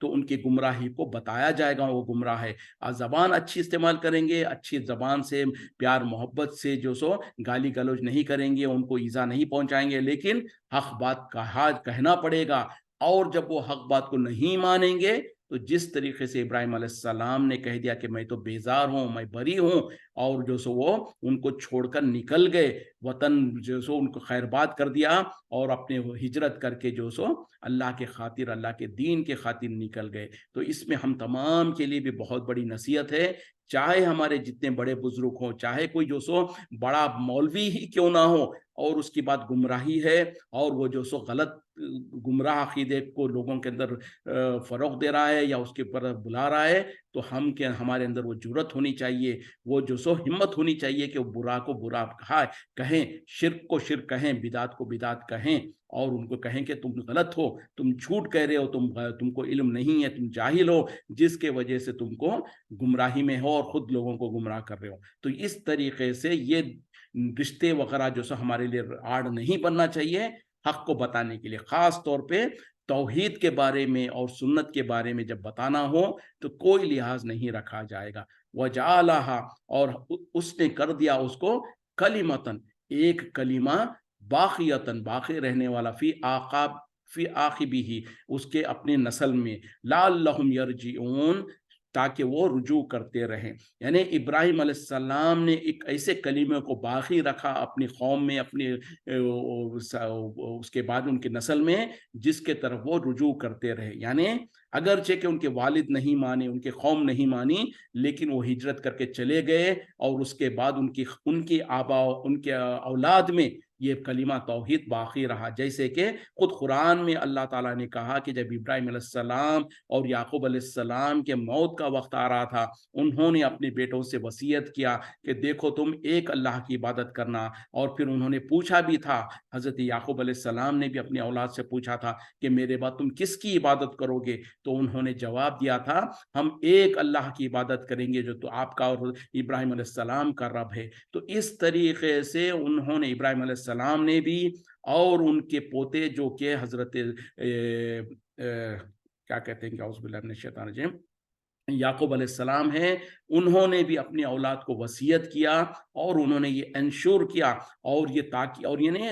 تو ان کی گمراہی کو بتایا جائے گا وہ گمراہ ہے۔ زبان اچھی استعمال کریں گے، اچھی زبان سے پیار محبت سے جو سو گالی گلوچ نہیں کریں گے، ان کو ایذا نہیں پہنچائیں گے، لیکن حق بات کہنا پڑے گا۔ اور جب وہ حق بات کو نہیں مانیں گے تو جس طریقے سے ابراہیم علیہ السلام نے کہہ دیا کہ میں تو بیزار ہوں، میں بری ہوں، اور جو سو وہ ان کو چھوڑ کر نکل گئے، وطن جو سو ان کو خیر بات کر دیا، اور اپنے ہجرت کر کے جو سو اللہ کے خاطر، اللہ کے دین کے خاطر نکل گئے۔ تو اس میں ہم تمام کے لیے بھی بہت بڑی نصیحت ہے، چاہے ہمارے جتنے بڑے بزرگ ہوں، چاہے کوئی جو سو بڑا مولوی ہی کیوں نہ ہو، اور اس کی بات گمراہی ہے، اور وہ جو سو غلط گمراہ عقیدے کو لوگوں کے اندر فروغ دے رہا ہے یا اس کے اوپر بلا رہا ہے، تو ہمارے اندر وہ جرت ہونی چاہیے، وہ جو سو ہمت ہونی چاہیے کہ وہ برا کو برا کہیں، شرک کو شرک کہیں، بدعت کو بدعت کہیں، اور ان کو کہیں کہ تم غلط ہو، تم جھوٹ کہہ رہے ہو، تم کو علم نہیں ہے، تم جاہل ہو، جس کے وجہ سے تم کو گمراہی میں ہو اور خود لوگوں کو گمراہ کر رہے ہو۔ تو اس طریقے سے یہ رشتے وغیرہ جو سو ہمارے لیے آڑ نہیں بننا چاہیے حق کو بتانے کے لیے، خاص طور پہ توحید کے بارے میں اور سنت کے بارے میں جب بتانا ہو تو کوئی لحاظ نہیں رکھا جائے گا۔ وَجَعَلَهَا، اور اس نے کر دیا اس کو کلمتن، ایک کلمہ، باقیتن، باقی رہنے والا، فی عاقبہ، اس کے اپنے نسل میں، لعلہم یرجعون، تاکہ وہ رجوع کرتے رہیں۔ یعنی ابراہیم علیہ السلام نے ایک ایسے کلمے کو باقی رکھا اپنی قوم میں، اپنے اس کے بعد ان کی نسل میں، جس کے طرف وہ رجوع کرتے رہے۔ یعنی اگرچہ کہ ان کے والد نہیں مانے، ان کے قوم نہیں مانی، لیکن وہ ہجرت کر کے چلے گئے، اور اس کے بعد ان کی آبا، ان کے اولاد میں یہ کلمہ توحید باقی رہا۔ جیسے کہ خود قرآن میں اللہ تعالیٰ نے کہا کہ جب ابراہیم علیہ السلام اور یعقوب علیہ السلام کے موت کا وقت آ رہا تھا، انہوں نے اپنے بیٹوں سے وصیت کیا کہ دیکھو تم ایک اللہ کی عبادت کرنا، اور پھر انہوں نے پوچھا بھی تھا، حضرت یعقوب علیہ السلام نے بھی اپنی اولاد سے پوچھا تھا کہ میرے بعد تم کس کی عبادت کرو گے؟ تو انہوں نے جواب دیا تھا ہم ایک اللہ کی عبادت کریں گے جو تو آپ کا اور ابراہیم علیہ السلام کا رب ہے۔ تو اس طریقے سے انہوں نے، ابراہیم علیہ السلام نے بھی، اور ان کے پوتے جو کہ حضرت کیا کہتے ہیں کہ اعوذ باللہ من الشیطان الرجیم، یعقوب علیہ السلام ہیں، انہوں نے بھی اپنی اولاد کو وصیت کیا، اور انہوں نے یہ انشور کیا، اور یہ تاکہ، اور یعنی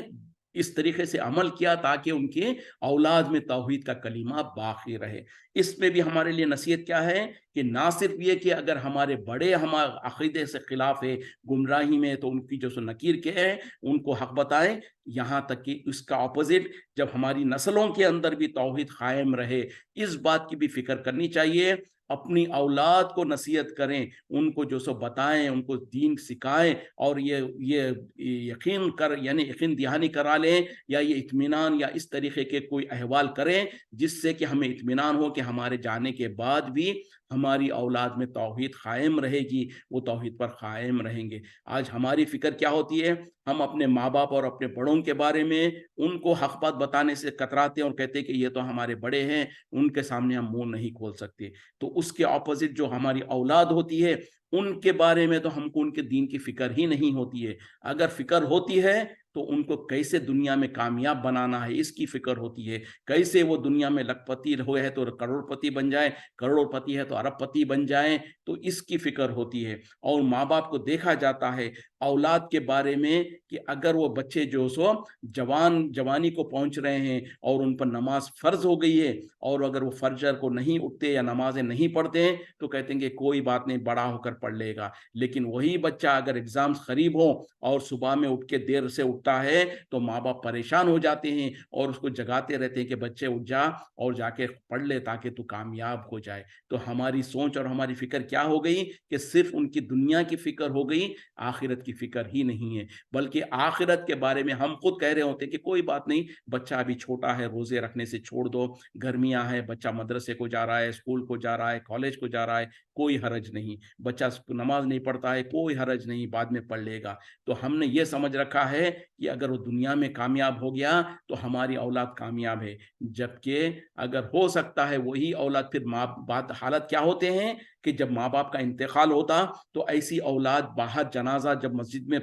اس طریقے سے عمل کیا تاکہ ان کے اولاد میں توحید کا کلمہ باقی رہے۔ اس میں بھی ہمارے لیے نصیحت کیا ہے کہ نہ صرف یہ کہ اگر ہمارے بڑے ہمارے عقیدے سے خلاف ہے، گمراہی میں، تو ان کی جو سو نکیر کے ہیں ان کو حق بتائیں، یہاں تک کہ اس کا اپوزٹ، جب ہماری نسلوں کے اندر بھی توحید قائم رہے، اس بات کی بھی فکر کرنی چاہیے، اپنی اولاد کو نصیحت کریں، ان کو جو سو بتائیں، ان کو دین سکھائیں، اور یہ یعنی یقین دہانی کرا لیں، یا یہ اطمینان یا اس طریقے کے کوئی احوال کریں جس سے کہ ہمیں اطمینان ہو کہ ہمارے جانے کے بعد بھی ہماری اولاد میں توحید قائم رہے گی، وہ توحید پر قائم رہیں گے۔ آج ہماری فکر کیا ہوتی ہے؟ ہم اپنے ماں باپ اور اپنے بڑوں کے بارے میں ان کو حق بات بتانے سے کتراتے ہیں، اور کہتے ہیں کہ یہ تو ہمارے بڑے ہیں، ان کے سامنے ہم منہ نہیں کھول سکتے۔ تو اس کے اپوزٹ جو ہماری اولاد ہوتی ہے، ان کے بارے میں تو ہم کو ان کے دین کی فکر ہی نہیں ہوتی ہے۔ اگر فکر ہوتی ہے تو ان کو کیسے دنیا میں کامیاب بنانا ہے اس کی فکر ہوتی ہے، کیسے وہ دنیا میں لکھ پتی ہوئے ہے تو کروڑ پتی بن جائیں، کروڑ پتی ہے تو ارب پتی بن جائیں، تو اس کی فکر ہوتی ہے۔ اور ماں باپ کو دیکھا جاتا ہے اولاد کے بارے میں کہ اگر وہ بچے جو سو جوانی کو پہنچ رہے ہیں اور ان پر نماز فرض ہو گئی ہے، اور اگر وہ فجر کو نہیں اٹھتے یا نمازیں نہیں پڑھتے ہیں، تو کہتے ہیں کہ کوئی بات نہیں، بڑا ہو کر پڑھ لے گا۔ لیکن وہی بچہ اگر ایگزامز قریب ہو اور صبح میں اٹھ کے دیر سے اٹھتا ہے تو ماں باپ پریشان ہو جاتے ہیں اور اس کو جگاتے رہتے ہیں کہ بچے اٹھ جا اور جا کے پڑھ لے تاکہ تو کامیاب ہو جائے۔ تو ہماری سوچ اور ہماری فکر کیا ہو گئی کہ صرف ان کی دنیا کی فکر ہو گئی، آخرت کی فکر ہی نہیں ہے۔ بلکہ آخرت کے بارے میں ہم خود کہہ رہے ہوتے ہیں کہ کوئی بات نہیں، بچہ ابھی چھوٹا ہے، روزے رکھنے سے چھوڑ دو، گرمیاں ہیں، بچہ مدرسے کو جا رہا ہے، اسکول کو جا رہا ہے، کالج کو جا رہا ہے، کوئی حرج نہیں، بچہ نماز نہیں پڑھتا ہے، کوئی حرج نہیں، بعد میں پڑھ لے گا۔ تو ہم نے یہ سمجھ رکھا ہے کہ اگر وہ دنیا میں کامیاب ہو گیا تو ہماری اولاد کامیاب ہے، جبکہ اگر ہو سکتا ہے وہی اولاد پھر بعد حالت کیا ہوتے ہیں کہ جب ماں باپ کا انتقال ہوتا تو ایسی اولاد باہر جنازہ جب مسجد میں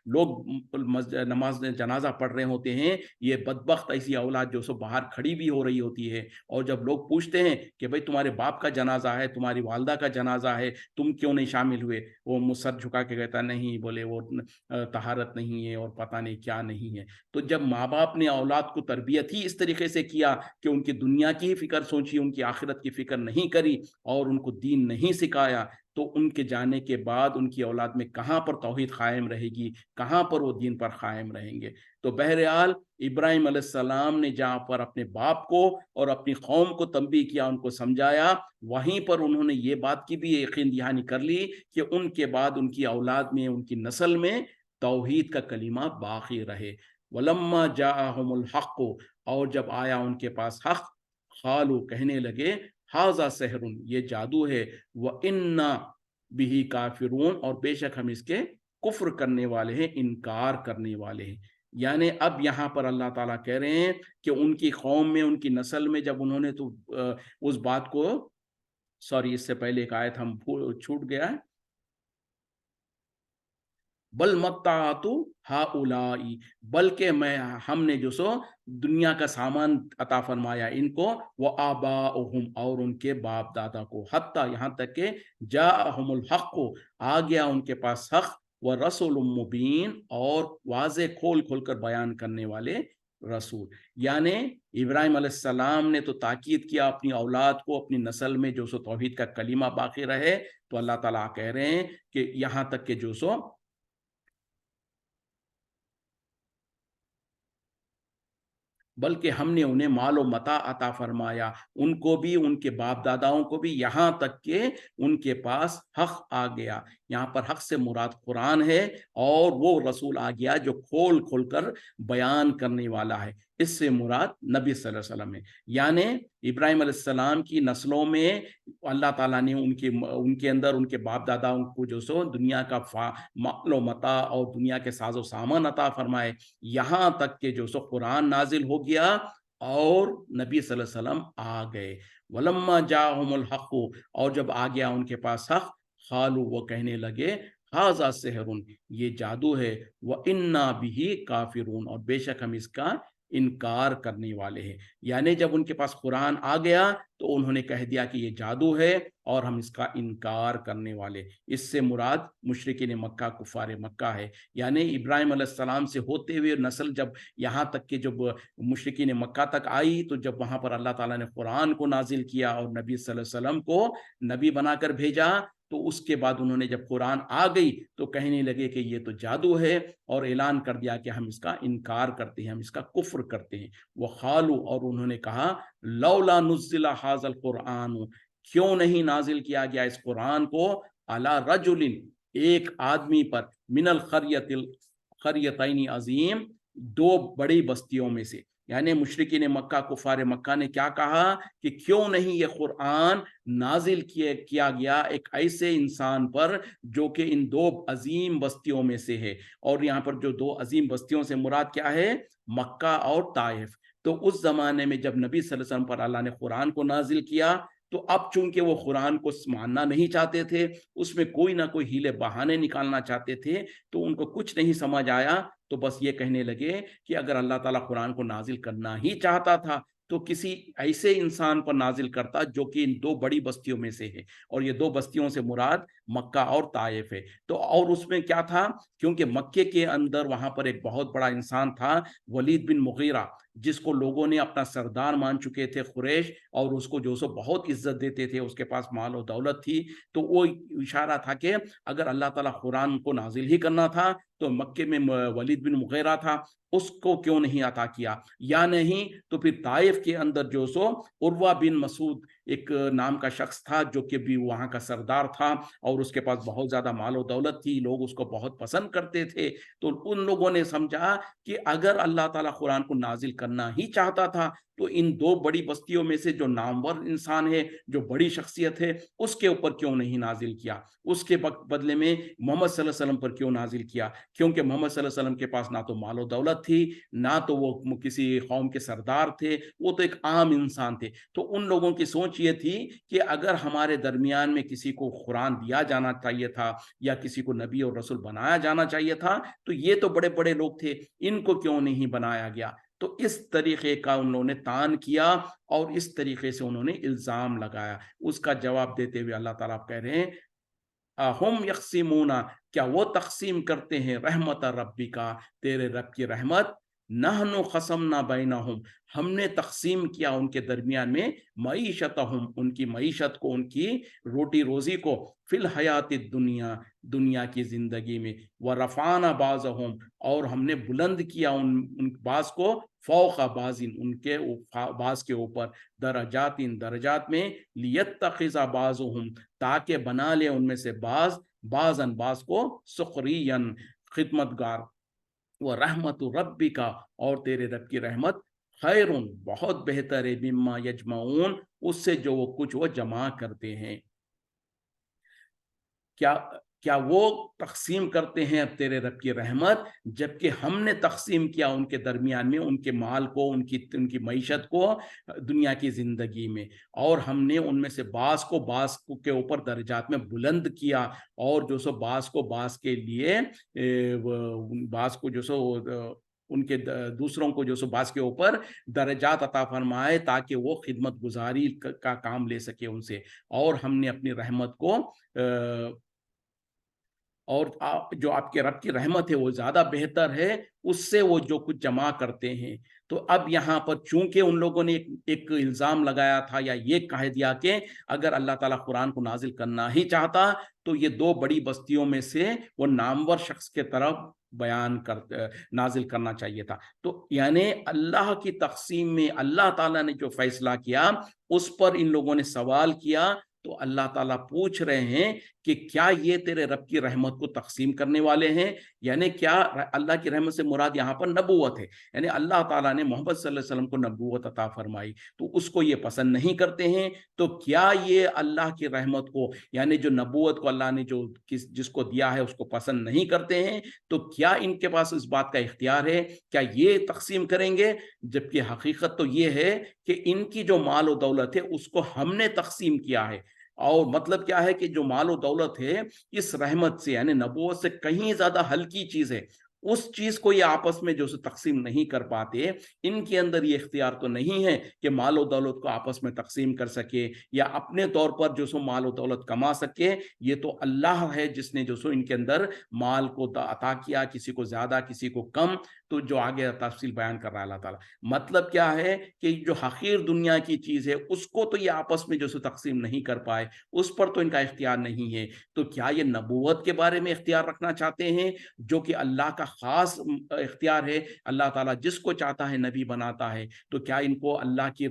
لوگ نماز جنازہ پڑھ رہے ہوتے ہیں، یہ بدبخت ایسی اولاد جو سو باہر کھڑی بھی ہو رہی ہوتی ہے، اور جب لوگ پوچھتے ہیں کہ بھئی تمہارے باپ کا جنازہ ہے، تمہاری والدہ کا جنازہ ہے، تم کیوں نہیں شامل ہوئے؟ وہ سر جھکا کے کہتا نہیں، بولے وہ طہارت نہیں ہے اور پتہ نہیں کیا نہیں ہے۔ تو جب ماں باپ نے اولاد کو تربیت ہی اس طریقے سے کیا کہ ان کی دنیا کی فکر سوچی، ان کی آخرت کی فکر نہیں کری اور ان کو دین نہیں سکھایا، تو ان کے جانے کے بعد ان کی اولاد میں کہاں پر توحید قائم رہے گی، کہاں پر وہ دین پر قائم رہیں گے؟ تو بہرحال ابراہیم علیہ السلام نے جہاں پر اپنے باپ کو اور اپنی قوم کو تنبیہ کیا، ان کو سمجھایا، وہیں پر انہوں نے یہ بات کی بھی یقین دہانی کر لی کہ ان کے بعد ان کی اولاد میں، ان کی نسل میں توحید کا کلمہ باقی رہے۔ وَلَمَّا جَاءَهُمُ الْحَقُّ، اور جب آیا ان کے پاس حق، قالوا کہنے لگے، ھذا سحر، یہ جادو ہے، وَإِنَّا بِهِ کافرون، اور بے شک ہم اس کے کفر کرنے والے ہیں، انکار کرنے والے ہیں۔ یعنی اب یہاں پر اللہ تعالیٰ کہہ رہے ہیں کہ ان کی قوم میں، ان کی نسل میں جب انہوں نے تو اس بات کو، سوری اس سے پہلے ایک آیت ہم چھوٹ گیا ہے، بل متعت ہؤلائی، بلکہ ہم نے جو سو دنیا کا سامان عطا فرمایا ان کو، وہ آباؤہم، اور ان کے باپ دادا کو، حتیٰ یہاں تک کہ جاءہم الحق، آ گیا ان کے پاس حق، ورسول مبین، اور واضح کھول کھول کر بیان کرنے والے رسول۔ یعنی ابراہیم علیہ السلام نے تو تاکید کیا اپنی اولاد کو، اپنی نسل میں جو سو توحید کا کلمہ باقی رہے، تو اللہ تعالیٰ کہہ رہے ہیں کہ یہاں تک کہ جو سو بلکہ ہم نے انہیں مال و متاع عطا فرمایا، ان کو بھی، ان کے باپ داداؤں کو بھی، یہاں تک کہ ان کے پاس حق آ گیا۔ یہاں پر حق سے مراد قرآن ہے، اور وہ رسول آ گیا جو کھول کھول کر بیان کرنے والا ہے۔ اس سے مراد نبی صلی اللہ علیہ وسلم ہے۔ یعنی ابراہیم علیہ السلام کی نسلوں میں اللہ تعالیٰ نے ان کے اندر ان کے باپ داداؤں کو جو سو دنیا کا مال و متاع اور دنیا کے ساز و سامان عطا فرمائے، یہاں تک کہ جو سو قرآن نازل ہو گیا اور نبی صلی اللہ علیہ وسلم آ گئے۔ وَلَمَّا جَاءَهُمُ الْحَقُّ، اور جب آ گیا ان کے پاس حق، قالوا، وہ کہنے لگے، ھذا سحر، یہ جادو ہے، وَإِنَّا بِهِ کافرون، اور بے شک ہم اس کا انکار کرنے والے ہیں۔ یعنی جب ان کے پاس قرآن آ گیا تو انہوں نے کہہ دیا کہ یہ جادو ہے اور ہم اس کا انکار کرنے والے۔ اس سے مراد مشرکین مکہ، کفار مکہ ہے۔ یعنی ابراہیم علیہ السلام سے ہوتے ہوئے نسل جب یہاں تک کہ جب مشرکین مکہ تک آئی، تو جب وہاں پر اللہ تعالیٰ نے قرآن کو نازل کیا اور نبی صلی اللہ علیہ وسلم کو نبی بنا کر بھیجا، تو اس کے بعد انہوں نے جب قرآن آ گئی تو کہنے لگے کہ یہ تو جادو ہے، اور اعلان کر دیا کہ ہم اس کا انکار کرتے ہیں، ہم اس کا کفر کرتے ہیں۔ وقالوا، اور انہوں نے کہا، لولا نزل ھذا القرآن، کیوں نہیں نازل کیا گیا اس قرآن کو، علی رجل، ایک آدمی پر، من القریتین عظیم، دو بڑی بستیوں میں سے۔ یعنی مشرکین مکہ، کفار مکہ نے کیا کہا کہ کیوں نہیں یہ قرآن نازل کیا گیا ایک ایسے انسان پر جو کہ ان دو عظیم بستیوں میں سے ہے۔ اور یہاں پر جو دو عظیم بستیوں سے مراد کیا ہے، مکہ اور طائف۔ تو اس زمانے میں جب نبی صلی اللہ علیہ وسلم پر اللہ نے قرآن کو نازل کیا، تو اب چونکہ وہ قرآن کو ماننا نہیں چاہتے تھے، اس میں کوئی نہ کوئی ہیلے بہانے نکالنا چاہتے تھے، تو ان کو کچھ نہیں سمجھ آیا، تو بس یہ کہنے لگے کہ اگر اللہ تعالیٰ قرآن کو نازل کرنا ہی چاہتا تھا تو کسی ایسے انسان پر نازل کرتا جو کہ ان دو بڑی بستیوں میں سے ہے، اور یہ دو بستیوں سے مراد مکہ اور طائف ہے۔ تو اور اس میں کیا تھا، کیونکہ مکے کے اندر وہاں پر ایک بہت بڑا انسان تھا، ولید بن مغیرہ، جس کو لوگوں نے اپنا سردار مان چکے تھے قریش، اور اس کو جو سو بہت عزت دیتے تھے، اس کے پاس مال و دولت تھی۔ تو وہ اشارہ تھا کہ اگر اللہ تعالیٰ قرآن کو نازل ہی کرنا تھا تو مکے میں ولید بن مغیرہ تھا، اس کو کیوں نہیں عطا کیا، یا نہیں تو پھر طائف کے اندر جو سو عروہ بن مسعود ایک نام کا شخص تھا، جو کہ بھی وہاں کا سردار تھا، اور اس کے پاس بہت زیادہ مال و دولت تھی، لوگ اس کو بہت پسند کرتے تھے۔ تو ان لوگوں نے سمجھا کہ اگر اللہ تعالیٰ قرآن کو نازل کرنا ہی چاہتا تھا تو ان دو بڑی بستیوں میں سے جو نامور انسان ہے، جو بڑی شخصیت ہے، اس کے اوپر کیوں نہیں نازل کیا، اس کے بدلے میں محمد صلی اللہ علیہ وسلم پر کیوں نازل کیا؟ کیونکہ محمد صلی اللہ علیہ وسلم کے پاس نہ تو مال و دولت تھی، نہ تو وہ کسی قوم کے سردار تھے، وہ تو ایک عام انسان تھے۔ تو ان لوگوں کی سوچ سوچ یہ تھی کہ اگر ہمارے درمیان میں کسی کو قرآن دیا جانا چاہیے تھا یا کسی کو نبی اور رسول بنایا جانا چاہیے تھا تو یہ تو بڑے بڑے لوگ تھے، ان کو کیوں نہیں بنایا گیا؟ تو اس طریقے کا انہوں نے تان کیا اور اس طریقے سے انہوں نے الزام لگایا۔ اس کا جواب دیتے ہوئے اللہ تعالیٰ کہہ رہے ہیں اہم یقسمون، کیا وہ تقسیم کرتے ہیں رحمت ربی کا، تیرے رب کی رحمت، نحن قسمنا بینہم، ہم نے تقسیم کیا ان کے درمیان میں، معیشتہم، ان کی معیشت کو، ان کی روٹی روزی کو، فی الحیات الدنیا، دنیا کی زندگی میں، ورفعنا بعضہم، اور ہم نے بلند کیا ان بعض کو، فوق بعض، ان کے بعض کے اوپر، درجات، درجات میں، لیتخذ بعضہم، تاکہ بنا لے ان میں سے بعضاً بعض کو، سخریا، خدمتگار، وہ رحمت ربی کا، اور تیرے رب کی رحمت، خیر، بہت بہتر ہے، مما یجمعون، اس سے جو وہ کچھ وہ جمع کرتے ہیں۔ کیا وہ تقسیم کرتے ہیں اب تیرے رب کی رحمت، جبکہ ہم نے تقسیم کیا ان کے درمیان میں ان کے مال کو، ان کی معیشت کو دنیا کی زندگی میں، اور ہم نے ان میں سے بعض کو بعض کے اوپر درجات میں بلند کیا، اور جو سو بعض کو بعض کے لیے بعض کو جو سو ان کے دوسروں کو جو سو بعض کے اوپر درجات عطا فرمائے تاکہ وہ خدمت گزاری کا کام لے سکے ان سے، اور ہم نے اپنی رحمت کو اور جو آپ کے رب کی رحمت ہے وہ زیادہ بہتر ہے اس سے وہ جو کچھ جمع کرتے ہیں۔ تو اب یہاں پر چونکہ ان لوگوں نے ایک الزام لگایا تھا یا یہ کہہ دیا کہ اگر اللہ تعالیٰ قرآن کو نازل کرنا ہی چاہتا تو یہ دو بڑی بستیوں میں سے وہ نامور شخص کے طرف نازل کرنا چاہیے تھا، تو یعنی اللہ کی تقسیم میں اللہ تعالیٰ نے جو فیصلہ کیا اس پر ان لوگوں نے سوال کیا، تو اللہ تعالیٰ پوچھ رہے ہیں کہ کیا یہ تیرے رب کی رحمت کو تقسیم کرنے والے ہیں؟ یعنی کیا اللہ کی رحمت سے مراد یہاں پر نبوت ہے، یعنی اللہ تعالیٰ نے محمد صلی اللہ علیہ وسلم کو نبوت عطا فرمائی تو اس کو یہ پسند نہیں کرتے ہیں، تو کیا یہ اللہ کی رحمت کو، یعنی جو نبوت کو اللہ نے جس کو دیا ہے اس کو پسند نہیں کرتے ہیں، تو کیا ان کے پاس اس بات کا اختیار ہے، کیا یہ تقسیم کریں گے؟ جبکہ حقیقت تو یہ ہے کہ ان کی جو مال و دولت ہے اس کو ہم نے تقسیم کیا ہے، اور مطلب کیا ہے کہ جو مال و دولت ہے اس رحمت سے، یعنی نبوت سے کہیں زیادہ ہلکی چیز ہے، اس چیز کو یہ آپس میں جو تقسیم نہیں کر پاتے، ان کے اندر یہ اختیار تو نہیں ہے کہ مال و دولت کو آپس میں تقسیم کر سکے یا اپنے طور پر جو سو مال و دولت کما سکے، یہ تو اللہ ہے جس نے جو سو ان کے اندر مال کو عطا کیا، کسی کو زیادہ کسی کو کم، تو جو آگے تفصیل بیان کر رہا ہے اللہ تعالیٰ۔ مطلب کیا ہے کہ جو حقیر دنیا کی چیز ہے اس کو تو یہ آپس میں جو سو تقسیم نہیں کر پائے، اس پر تو ان کا اختیار نہیں ہے، تو کیا یہ نبوت کے بارے میں اختیار رکھنا چاہتے ہیں جو کہ اللہ کا خاص اختیار ہے، اللہ تعالیٰ جس کو چاہتا ہے نبی بناتا ہے، تو کیا ان کو اللہ کی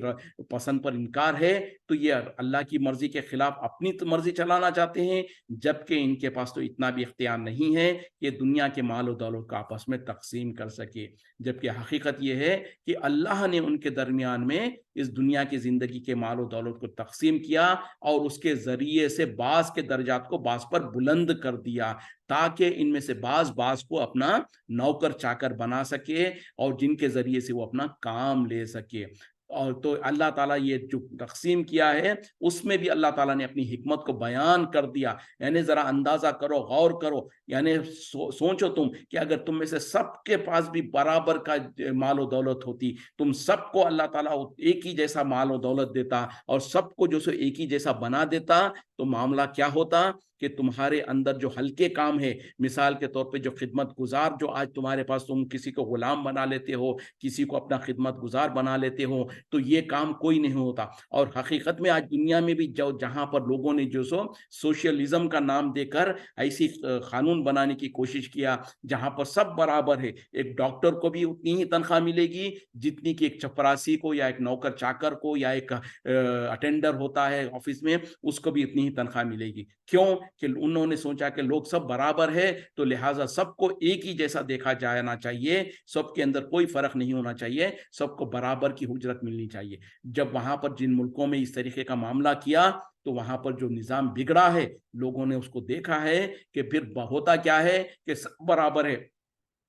پسند پر انکار ہے؟ تو یہ اللہ کی مرضی کے خلاف اپنی مرضی چلانا چاہتے ہیں، جبکہ ان کے پاس تو اتنا بھی اختیار نہیں ہے کہ دنیا کے مال و دولت کا آپس میں تقسیم کر سکے، جبکہ حقیقت یہ ہے کہ اللہ نے ان کے درمیان میں اس دنیا کی زندگی کے مال و دولت کو تقسیم کیا اور اس کے ذریعے سے بعض کے درجات کو بعض پر بلند کر دیا تاکہ ان میں سے بعض کو اپنا نوکر چاکر بنا سکے اور جن کے ذریعے سے وہ اپنا کام لے سکے۔ اور تو اللہ تعالیٰ یہ جو تقسیم کیا ہے اس میں بھی اللہ تعالیٰ نے اپنی حکمت کو بیان کر دیا، یعنی ذرا اندازہ کرو، غور کرو، یعنی سوچو تم کہ اگر تم میں سے سب کے پاس بھی برابر کا مال و دولت ہوتی، تم سب کو اللہ تعالیٰ ایک ہی جیسا مال و دولت دیتا اور سب کو جو سو ایک ہی جیسا بنا دیتا، تو معاملہ کیا ہوتا کہ تمہارے اندر جو ہلکے کام ہے، مثال کے طور پہ جو خدمت گزار جو آج تمہارے پاس، تم کسی کو غلام بنا لیتے ہو، کسی کو اپنا خدمت گزار بنا لیتے ہو، تو یہ کام کوئی نہیں ہوتا۔ اور حقیقت میں آج دنیا میں بھی جہاں پر لوگوں نے جو سو سوشلزم کا نام دے کر ایسی قانون بنانے کی کوشش کیا جہاں پر سب برابر ہے، ایک ڈاکٹر کو بھی اتنی ہی تنخواہ ملے گی جتنی کہ ایک چپراسی کو یا ایک نوکر چاکر کو یا ایک اٹینڈر ہوتا ہے آفس میں، اس کو بھی اتنی ہی تنخواہ ملے گی۔ کیوں؟ کہ انہوں نے سوچا کہ لوگ سب برابر ہے تو لہٰذا سب کو ایک ہی جیسا دیکھا جانا چاہیے، سب کے اندر کوئی فرق نہیں ہونا چاہیے، سب کو برابر کی اجرت ملنی چاہیے۔ جب وہاں پر جن ملکوں میں اس طریقے کا معاملہ کیا تو وہاں پر جو نظام بگڑا ہے، لوگوں نے اس کو دیکھا ہے کہ پھر ہوتا کیا ہے کہ سب برابر ہے،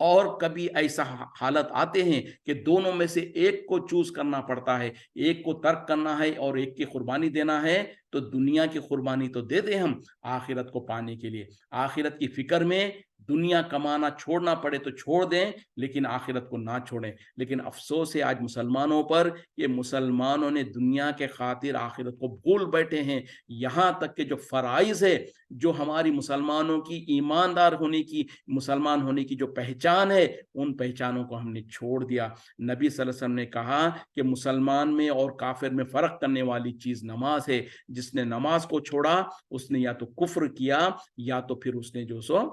اور کبھی ایسا حالت آتے ہیں کہ دونوں میں سے ایک کو چوز کرنا پڑتا ہے، ایک کو ترک کرنا ہے اور ایک کی قربانی دینا ہے، تو دنیا کی قربانی تو دے دیں ہم آخرت کو پانے کے لیے، آخرت کی فکر میں دنیا کمانا چھوڑنا پڑے تو چھوڑ دیں لیکن آخرت کو نہ چھوڑیں۔ لیکن افسوس ہے آج مسلمانوں پر کہ مسلمانوں نے دنیا کے خاطر آخرت کو بھول بیٹھے ہیں، یہاں تک کہ جو فرائض ہے، جو ہماری مسلمانوں کی ایماندار ہونے کی، مسلمان ہونے کی جو پہچان ہے، ان پہچانوں کو ہم نے چھوڑ دیا۔ نبی صلی اللہ علیہ وسلم نے کہا کہ مسلمان میں اور کافر میں فرق کرنے والی چیز نماز ہے، جس نے نماز کو چھوڑا اس نے یا تو کفر کیا یا تو پھر اس نے جو سو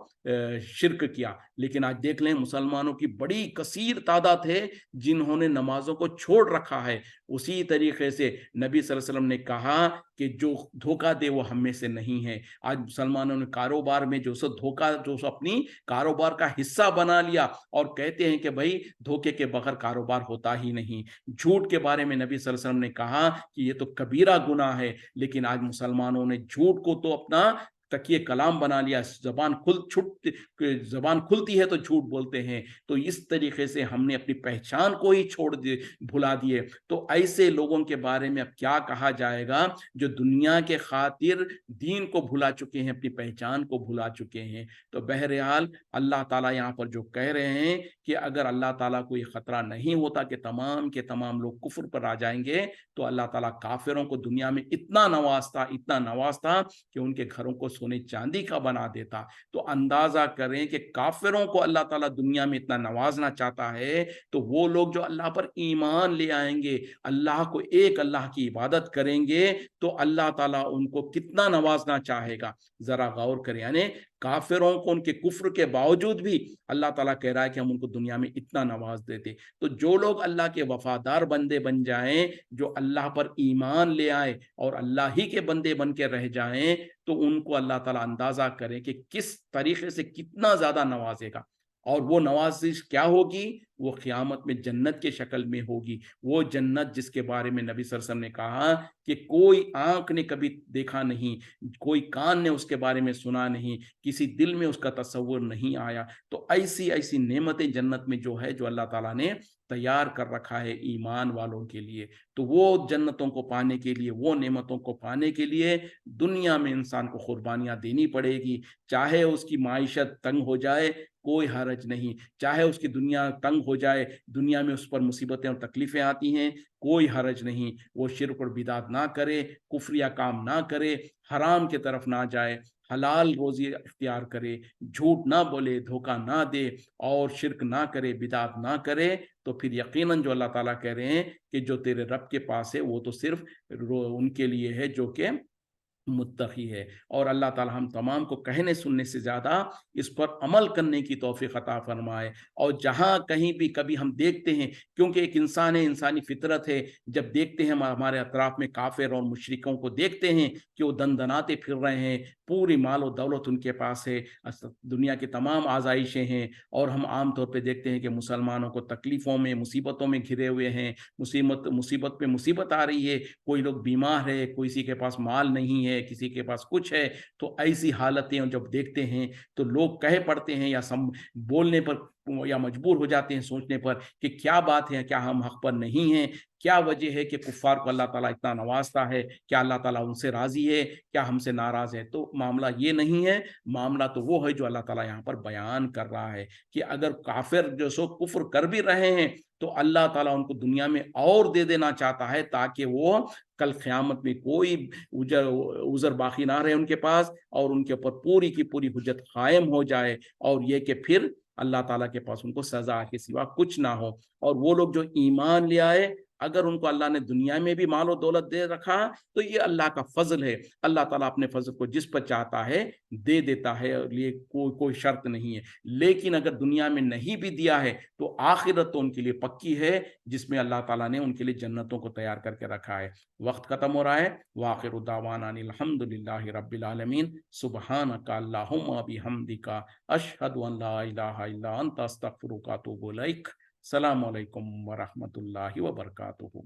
شرک کیا۔ لیکن آج دیکھ لیں مسلمانوں کی بڑی کثیر تعداد ہے جنہوں نے نمازوں کو چھوڑ رکھا ہے۔ اسی طریقے سے نبی صلی اللہ علیہ وسلم نے کہا کہ جو دھوکہ دے وہ ہم میں سے نہیں ہے۔ آج مسلمانوں نے کاروبار میں جو سو دھوکہ جو سو اپنی کاروبار کا حصہ بنا لیا اور کہتے ہیں کہ بھائی دھوکے کے بغیر کاروبار ہوتا ہی نہیں۔ جھوٹ کے بارے میں نبی صلی اللہ علیہ وسلم نے کہا کہ یہ تو کبیرہ گناہ ہے، لیکن آج مسلمانوں نے جھوٹ کو تو اپنا تکیے کلام بنا لیا، زبان کھلتی ہے تو جھوٹ بولتے ہیں۔ تو اس طریقے سے ہم نے اپنی پہچان کو ہی بھلا دیے۔ تو ایسے لوگوں کے بارے میں اب کیا کہا جائے گا جو دنیا کے خاطر دین کو بھلا چکے ہیں، اپنی پہچان کو بھلا چکے ہیں۔ تو بہرحال اللہ تعالیٰ یہاں پر جو کہہ رہے ہیں کہ اگر اللہ تعالیٰ کو یہ خطرہ نہیں ہوتا کہ تمام کے تمام لوگ کفر پر آ جائیں گے تو اللہ تعالیٰ کافروں کو دنیا میں اتنا نوازتا کہ ان کے گھروں کو سونے چاندی کا بنا دیتا۔ تو اندازہ کریں کہ کافروں کو اللہ تعالیٰ دنیا میں اتنا نوازنا چاہتا ہے، تو وہ لوگ جو اللہ پر ایمان لے آئیں گے، اللہ کو ایک اللہ کی عبادت کریں گے، تو اللہ تعالیٰ ان کو کتنا نوازنا چاہے گا۔ ذرا غور کریں، یعنی کافروں کو ان کے کفر کے باوجود بھی اللہ تعالیٰ کہہ رہا ہے کہ ہم ان کو دنیا میں اتنا نواز دیتے۔ تو جو لوگ اللہ کے وفادار بندے بن جائیں، جو اللہ پر ایمان لے آئے اور اللہ ہی کے بندے بن کے رہ جائیں، تو ان کو اللہ تعالیٰ اندازہ کرے کہ کس طریقے سے کتنا زیادہ نوازے گا۔ اور وہ نوازش کیا ہوگی؟ وہ قیامت میں جنت کے شکل میں ہوگی، وہ جنت جس کے بارے میں نبی صلی اللہ علیہ وسلم نے کہا کہ کوئی آنکھ نے کبھی دیکھا نہیں، کوئی کان نے اس کے بارے میں سنا نہیں، کسی دل میں اس کا تصور نہیں آیا۔ تو ایسی ایسی نعمتیں جنت میں جو ہے، جو اللہ تعالیٰ نے تیار کر رکھا ہے ایمان والوں کے لیے، تو وہ جنتوں کو پانے کے لیے، وہ نعمتوں کو پانے کے لیے دنیا میں انسان کو قربانیاں دینی پڑے گی۔ چاہے اس کی معیشت تنگ ہو جائے کوئی حرج نہیں، چاہے اس کی دنیا تنگ ہو جائے، دنیا میں اس پر مصیبتیں اور تکلیفیں آتی ہیں، کوئی حرج نہیں، وہ شرک اور بدعت نہ کرے، کفریہ کام نہ کرے، حرام کی طرف نہ جائے، حلال روزی اختیار کرے، جھوٹ نہ بولے، دھوکہ نہ دے اور شرک نہ کرے، بدعت نہ کرے، تو پھر یقیناً جو اللہ تعالیٰ کہہ رہے ہیں کہ جو تیرے رب کے پاس ہے وہ تو صرف ان کے لیے ہے جو کہ متقی ہے۔ اور اللہ تعالی ہم تمام کو کہنے سننے سے زیادہ اس پر عمل کرنے کی توفیق عطا فرمائے۔ اور جہاں کہیں بھی کبھی ہم دیکھتے ہیں، کیونکہ ایک انسان ہے، انسانی فطرت ہے، جب دیکھتے ہیں ہمارے اطراف میں کافر اور مشرکوں کو دیکھتے ہیں کہ وہ دندناتے پھر رہے ہیں، پوری مال و دولت ان کے پاس ہے، دنیا کی تمام آزائشیں ہیں، اور ہم عام طور پہ دیکھتے ہیں کہ مسلمانوں کو تکلیفوں میں، مصیبتوں میں گھرے ہوئے ہیں، مصیبت پہ مصیبت آ رہی ہے، کوئی لوگ بیمار ہے، کسی کے پاس مال نہیں ہے، کسی کے پاس کچھ ہے۔ تو ایسی حالتیں جب دیکھتے ہیں تو لوگ کہہ پڑتے ہیں یا بولنے پر یا مجبور ہو جاتے ہیں سوچنے پر کہ کیا بات ہے، کیا ہم حق پر نہیں ہیں؟ کیا وجہ ہے کہ کفار کو اللہ تعالیٰ اتنا نوازتا ہے؟ کیا اللہ تعالیٰ ان سے راضی ہے؟ کیا ہم سے ناراض ہے؟ تو معاملہ یہ نہیں ہے، معاملہ تو وہ ہے جو اللہ تعالیٰ یہاں پر بیان کر رہا ہے کہ اگر کافر جو سو کفر کر بھی رہے ہیں تو اللہ تعالیٰ ان کو دنیا میں اور دے دینا چاہتا ہے تاکہ وہ کل قیامت میں کوئی عذر باقی نہ رہے ان کے پاس، اور ان کے اوپر پوری کی پوری حجت قائم ہو جائے، اور یہ کہ پھر اللہ تعالیٰ کے پاس ان کو سزا کے سوا کچھ نہ ہو۔ اور وہ لوگ جو ایمان لے آئے، اگر ان کو اللہ نے دنیا میں بھی مال و دولت دے رکھا تو یہ اللہ کا فضل ہے، اللہ تعالیٰ اپنے فضل کو جس پر چاہتا ہے دے دیتا ہے، اور یہ کوئی شرط نہیں ہے۔ لیکن اگر دنیا میں نہیں بھی دیا ہے تو آخرت تو ان کے لیے پکی ہے، جس میں اللہ تعالیٰ نے ان کے لیے جنتوں کو تیار کر کے رکھا ہے۔ وقت ختم ہو رہا ہے۔ وآخر دعوانا الحمدللہ رب العالمین۔ سبحانک اللہم بحمدک، اشہد ان لا الہ الا انت، استغفرک واتوب الیک۔ السلام علیکم ورحمۃ اللہ وبرکاتہ۔